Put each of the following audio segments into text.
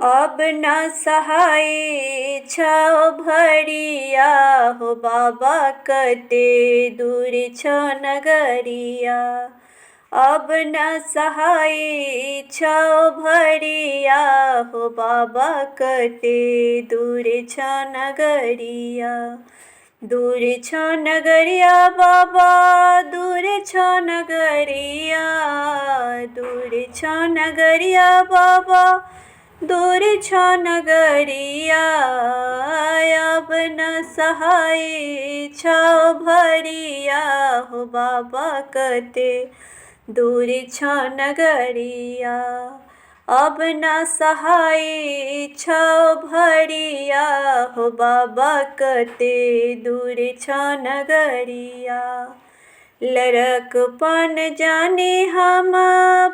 अब न सहाय छौ भरिया हो बाबा कते दूर छौ नगरिया। अब न सहाय छौ भरिया हो बाबा कते दूर छौ नगरिया। दूर छौ नगरिया बाबा दूर छौ नगरिया। दूर छौ नगरिया बाबा दूर छौ नगरिया। अब न सहाय छौ भरिया हो बाबा कते दूर छौ नगरिया। अब न सहाय छौ भरिया हो बाबा कते दूर छौ नगरिया। लड़कपन जाने हम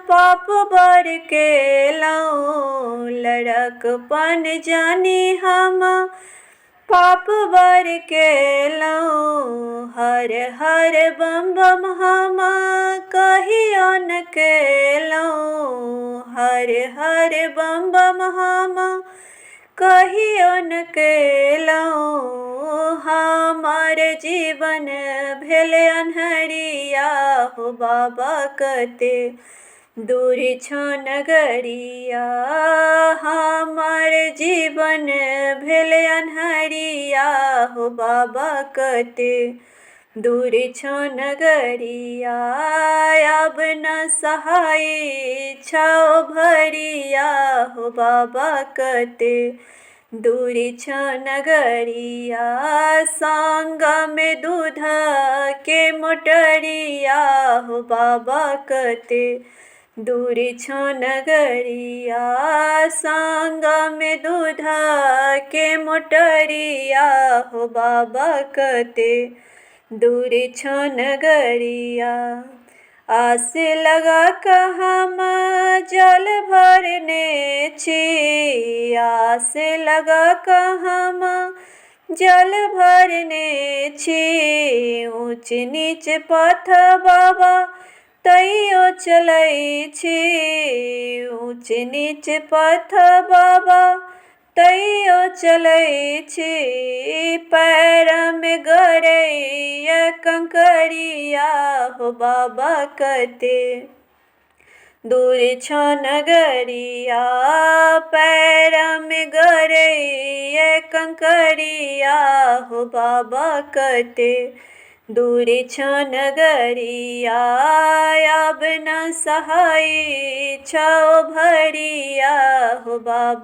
पाप बर केलहुँ। लड़कपन जाने हम पाप बर केलहुँ। हर हर बम बम हम कहियो न केलहुँ। हर हर बम बम हम कहियो न केलहुँ। हमार जीवन भेल अन्हरिया हो बाबा कते दूर छौ नगरिया। हमार जीवन भेल अन्हरिया हो बाबा कते दूर छौ नगरिया। अब न सहाय छौ भरिया हो बाबा कते दूर छौ नगरिया। संग में दूध के मोटरिया हो बाबा कते दूर छौ नगरिया। संग में दूध के मोटरिया हो बाबा कते दूर छौ नगरिया। आस लगा कऽ हम जल भरने छी। आस लगा कऽ हम जल भरने छी। ऊँच नीच पथ बाबा तैयो चलै छी। ऊँच नीच पथ बाबा तैयो चलै छी। पैर में गरैया कंकरिया हो बाबा कते दूर छौ नगरिया। पैर में गरैया कंकरिया हो बाबा कते दूर छौ नगरिया। अब न सहाय छौ भरिया हो बाबा।